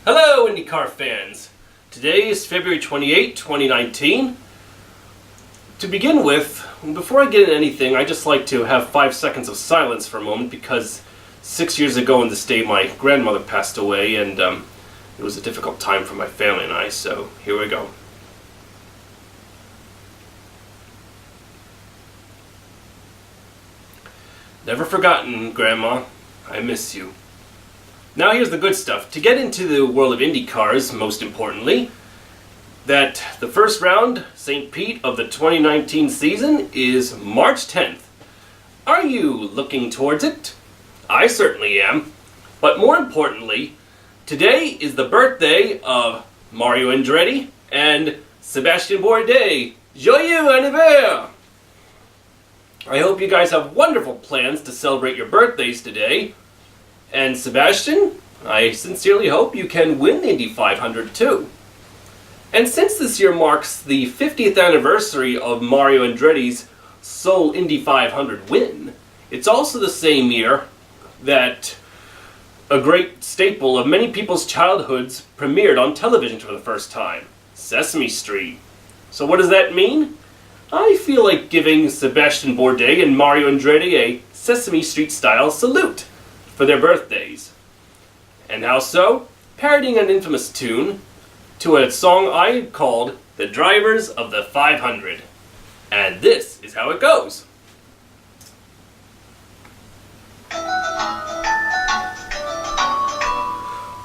Hello, IndyCar fans! Today is February 28, 2019. To begin with, before I get into anything, I'd just like to have 5 seconds of silence for a moment because 6 years ago on this day my grandmother passed away and it was a difficult time for my family and I, so here we go. Never forgotten, Grandma. I miss you. Now here's the good stuff. To get into the world of Indy cars, most importantly, that the first round, St. Pete, of the 2019 season is March 10th. Are you looking towards it? I certainly am. But more importantly, today is the birthday of Mario Andretti and Sebastien Bourdais. Joyeux anniversaire! I hope you guys have wonderful plans to celebrate your birthdays today. And Sebastian, I sincerely hope you can win the Indy 500 too. And since this year marks the 50th anniversary of Mario Andretti's sole Indy 500 win, it's also the same year that a great staple of many people's childhoods premiered on television for the first time, Sesame Street. So what does that mean? I feel like giving Sebastien Bourdais and Mario Andretti a Sesame Street-style salute for their birthdays. And how so? Parodying an infamous tune to a song I called The Drivers of the 500. And this is how it goes.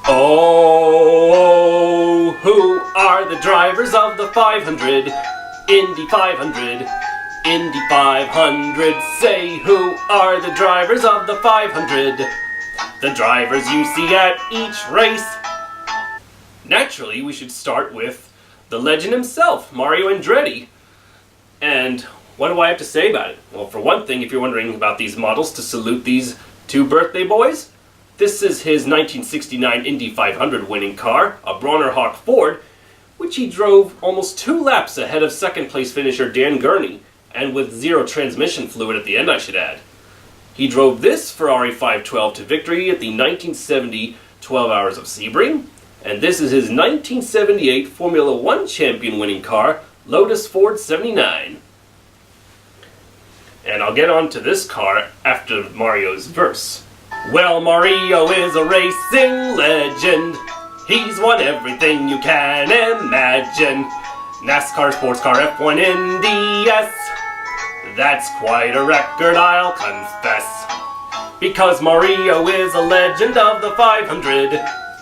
Oh, who are the drivers of the 500? Indy 500, Indy 500, say who are the drivers of the 500? The drivers you see at each race. Naturally, we should start with the legend himself, Mario Andretti. And what do I have to say about it? Well, for one thing, if you're wondering about these models, to salute these two birthday boys, this is his 1969 Indy 500 winning car, a Bronner Hawk Ford, which he drove almost 2 laps ahead of second place finisher Dan Gurney, and with 0 transmission fluid at the end, I should add. He drove this Ferrari 512 to victory at the 1970 12 Hours of Sebring, and this is his 1978 Formula One champion winning car, Lotus Ford 79. And I'll get on to this car after Mario's verse. Well, Mario is a racing legend. He's won everything you can imagine. NASCAR, sports car, F1, Indy, yes. That's quite a record, I'll confess. Because Mario is a legend of the 500.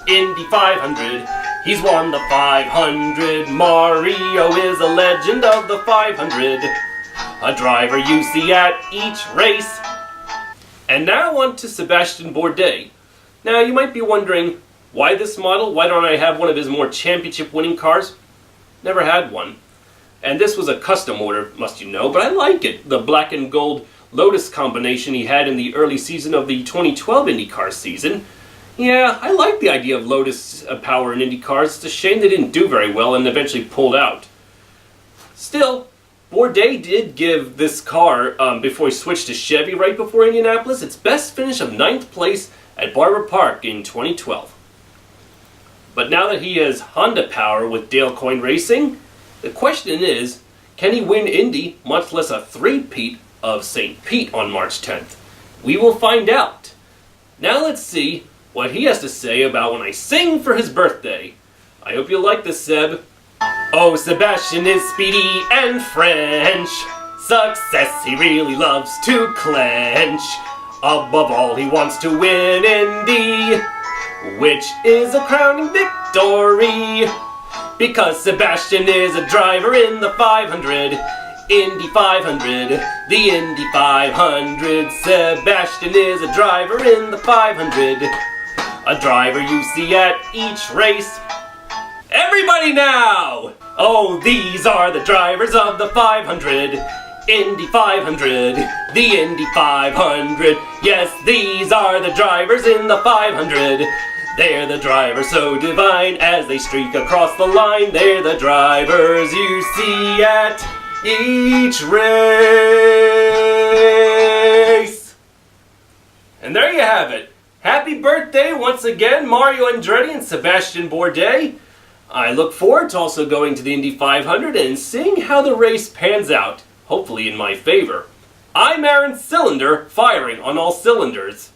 Indy 500. He's won the 500. Mario is a legend of the 500. A driver you see at each race. And now on to Sebastien Bourdais. Now you might be wondering, why this model? Why don't I have one of his more championship winning cars? Never had one. And this was a custom order, must you know, but I like it. The black and gold Lotus combination he had in the early season of the 2012 IndyCar season. Yeah, I like the idea of Lotus power in Indy cars. It's a shame they didn't do very well and eventually pulled out. Still, Bourdais did give this car, before he switched to Chevy right before Indianapolis, its best finish of 9th place at Barber Park in 2012. But now that he has Honda power with Dale Coyne Racing, the question is, can he win Indy, much less a three-peat of St. Pete on March 10th? We will find out. Now let's see what he has to say about when I sing for his birthday. I hope you like this, Seb. Oh, Sebastian is speedy and French. Success he really loves to clench. Above all, he wants to win Indy, which is a crowning victory. Because Sebastian is a driver in the 500. Indy 500, the Indy 500. Sebastian is a driver in the 500. A driver you see at each race. Everybody now! Oh, these are the drivers of the 500. Indy 500, the Indy 500. Yes, these are the drivers in the 500. They're the drivers so divine as they streak across the line. They're the drivers you see at each race. And there you have it. Happy birthday once again, Mario Andretti and Sebastien Bourdais. I look forward to also going to the Indy 500 and seeing how the race pans out, hopefully in my favor. I'm Aaron Cylinder, firing on all cylinders.